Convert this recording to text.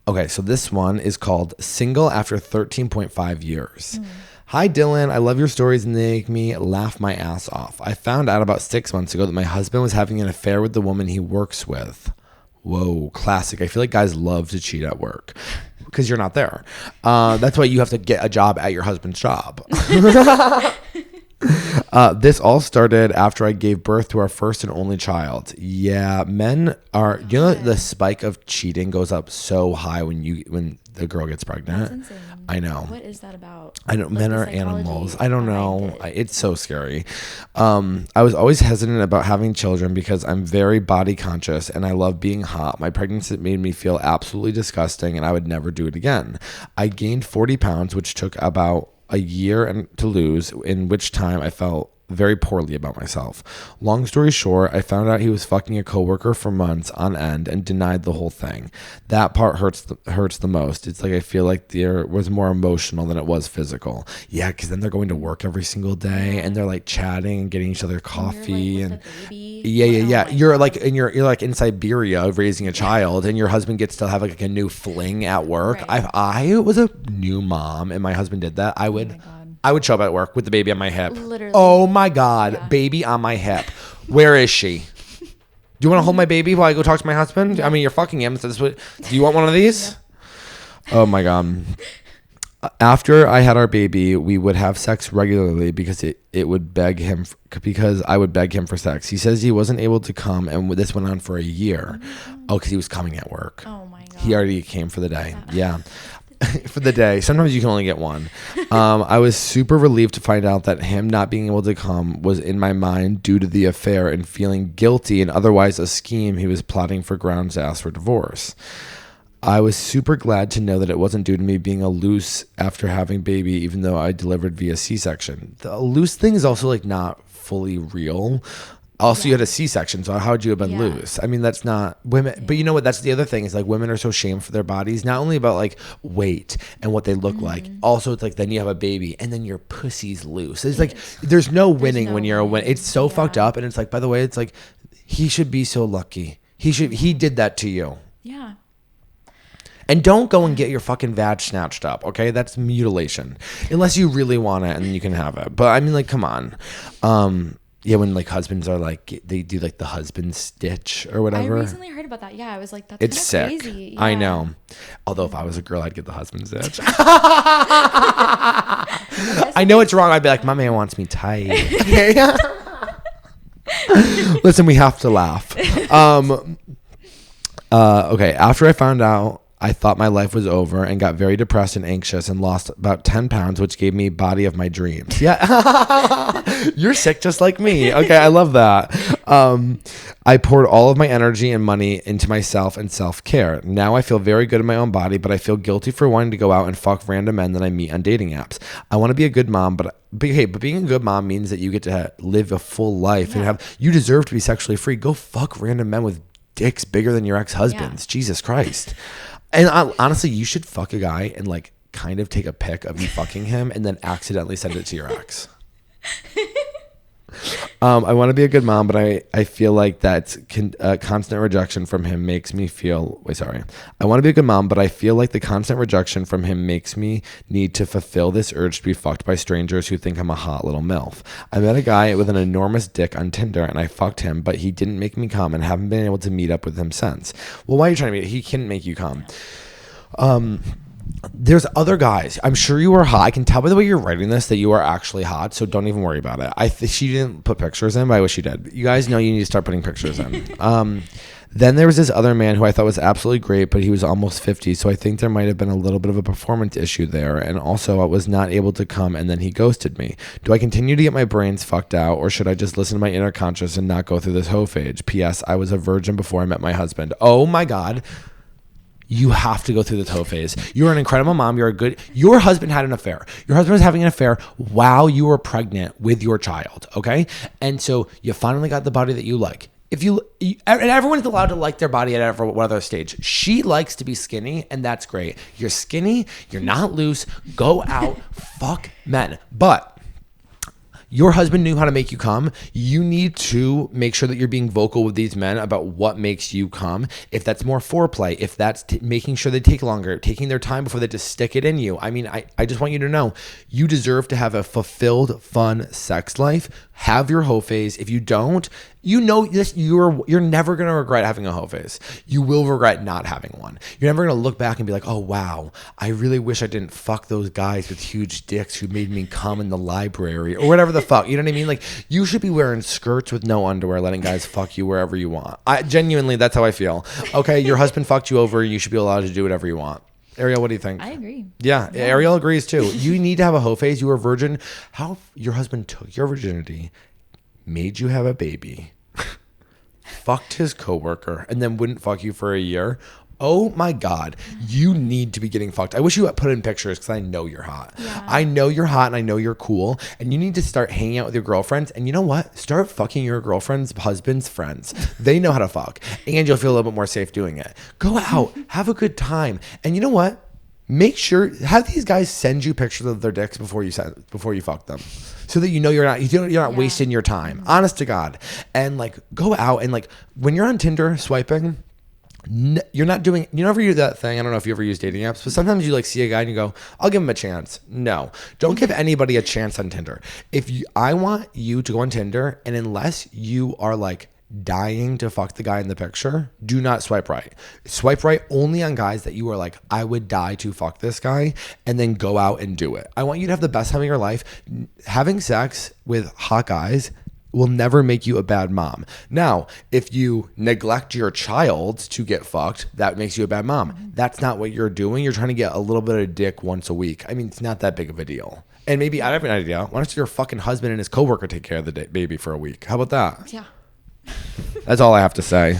Okay, so this one is called Single After 13.5 Years. Hi, Dylan. I love your stories and they make me laugh my ass off. I found out about 6 months ago that my husband was having an affair with the woman he works with. Whoa, classic. I feel like guys love to cheat at work because you're not there. That's why you have to get a job at your husband's job. This all started after I gave birth to our first and only child. Yeah, men are, you know, the spike of cheating goes up so high when the girl gets pregnant. That's insane. I know. What is that about? I don't. Like men the are psychology animals. I don't know. behind it. It's so scary. I was always hesitant about having children because I'm very body conscious and I love being hot. My pregnancy made me feel absolutely disgusting and I would never do it again. I gained 40 pounds, which took about a year to lose, in which time I felt very poorly about myself. Long story short, I found out he was fucking a coworker for months on end and denied the whole thing. That part hurts the most. It's like I feel like there was more emotional than it was physical. Yeah, because then they're going to work every single day and they're like chatting and getting each other coffee and yeah. You're like in Siberia raising a child and your husband gets to have like a new fling at work. Right. I was a new mom and my husband did that. I would show up at work with the baby on my hip. Literally. Oh my God, Yeah. baby on my hip. Where is she? Do you want to hold my baby while I go talk to my husband? I mean, you're fucking him. So do you want one of these? Yeah. Oh my God. After I had our baby, we would have sex regularly because I would beg him for sex. He says he wasn't able to come, and this went on for a year. Oh, because he was coming at work. Oh my God. He already came for the day. Yeah. For the day. Sometimes you can only get one. I was super relieved to find out that him not being able to come was in my mind due to the affair and feeling guilty and otherwise a scheme he was plotting for grounds to ask for divorce. I was super glad to know that it wasn't due to me being a loose after having baby, even though I delivered via C-section. The loose thing is also like not fully real. Also, you had a C-section, so how would you have been loose? I mean, that's not women. But you know what? That's the other thing is like women are so shamed for their bodies, not only about like weight and what they look like. Also, it's like then you have a baby and then your pussy's loose. It's like there's no winning when you're a win. It's so fucked up. And it's like, by the way, it's like he should be so lucky. He did that to you. Yeah. And don't go and get your fucking vag snatched up, okay? That's mutilation. Unless you really want it and then you can have it. But I mean, like, come on. Yeah, when like husbands are like, they do like the husband stitch or whatever. I recently heard about that. Yeah, I was like, that's it's sick. Crazy. Yeah. I know. Although if I was a girl, I'd get the husband stitch. I know it's wrong. I'd be like, my man wants me tight. Listen, we have to laugh. Okay, after I found out, I thought my life was over and got very depressed and anxious and lost about 10 pounds, which gave me body of my dreams. Yeah. You're sick just like me. Okay, I love that. I poured all of my energy and money into myself and self-care. Now I feel very good in my own body, but I feel guilty for wanting to go out and fuck random men that I meet on dating apps. I want to be a good mom, but being a good mom means that you get to live a full life and you deserve to be sexually free. Go fuck random men with dicks bigger than your ex-husband's. Jesus Christ. And honestly, you should fuck a guy and like kind of take a pic of you fucking him and then accidentally send it to your ex. I want to be a good mom, but I feel like that's constant rejection from him makes me feel... I want to be a good mom, but I feel like the constant rejection from him makes me need to fulfill this urge to be fucked by strangers who think I'm a hot little MILF. I met a guy with an enormous dick on Tinder, and I fucked him, but he didn't make me come and haven't been able to meet up with him since. Well, why are you trying to meet? He couldn't make you come. There's other guys. I'm sure you are hot. I can tell by the way you're writing this that you are actually hot, so don't even worry about it. She didn't put pictures in, but I wish she did. You guys know you need to start putting pictures in. Then there was this other man who I thought was absolutely great, but he was almost 50, so I think there might have been a little bit of a performance issue there, and also I was not able to come, and then he ghosted me. Do I continue to get my brains fucked out, or should I just listen to my inner conscience and not go through this hoe phase? P.S. I was a virgin before I met my husband. Oh my God. You have to go through the toe phase. You're an incredible mom. Your husband had an affair. Your husband was having an affair while you were pregnant with your child. Okay. And so you finally got the body that you like. And everyone's allowed to like their body at whatever stage. She likes to be skinny, and that's great. You're skinny. You're not loose. Go out. Fuck men. But your husband knew how to make you come. You need to make sure that you're being vocal with these men about what makes you come. If that's more foreplay, if that's making sure they take longer, taking their time before they just stick it in you. I mean, I just want you to know you deserve to have a fulfilled, fun sex life. Have your hoe phase. If you don't, you know this, you're never going to regret having a hoe phase. You will regret not having one. You're never going to look back and be like, oh, wow, I really wish I didn't fuck those guys with huge dicks who made me come in the library or whatever the fuck. You know what I mean? Like, you should be wearing skirts with no underwear, letting guys fuck you wherever you want. Genuinely, that's how I feel. Okay, your husband fucked you over. You should be allowed to do whatever you want. Ariel, what do you think? I agree. Yeah, Ariel agrees too. You need to have a hoe phase. You were a virgin. How your husband took your virginity, made you have a baby, fucked his coworker, and then wouldn't fuck you for a year. Oh my God, you need to be getting fucked. I wish you put in pictures because I know you're hot. Yeah. I know you're hot and I know you're cool. And you need to start hanging out with your girlfriends. And you know what? Start fucking your girlfriend's husband's friends. They know how to fuck. And you'll feel a little bit more safe doing it. Go out, have a good time. And you know what? Make sure, have these guys send you pictures of their dicks before you fuck them, so that you know you're not wasting your time. Honest to God. And like, go out and like, when you're on Tinder swiping, you're not doing, you never do that thing. I don't know if you ever use dating apps, but sometimes you like see a guy and you go, I'll give him a chance. No, don't give anybody a chance on Tinder. I want you to go on Tinder, and unless you are like dying to fuck the guy in the picture, do not swipe right. Swipe right only on guys that you are like, I would die to fuck this guy, and then go out and do it. I want you to have the best time of your life. Having sex with hot guys will never make you a bad mom. Now, if you neglect your child to get fucked, that makes you a bad mom. That's not what you're doing. You're trying to get a little bit of dick once a week. I mean, it's not that big of a deal. And maybe, I have an idea. Why don't your fucking husband and his coworker take care of the baby for a week? How about that? Yeah. That's all I have to say.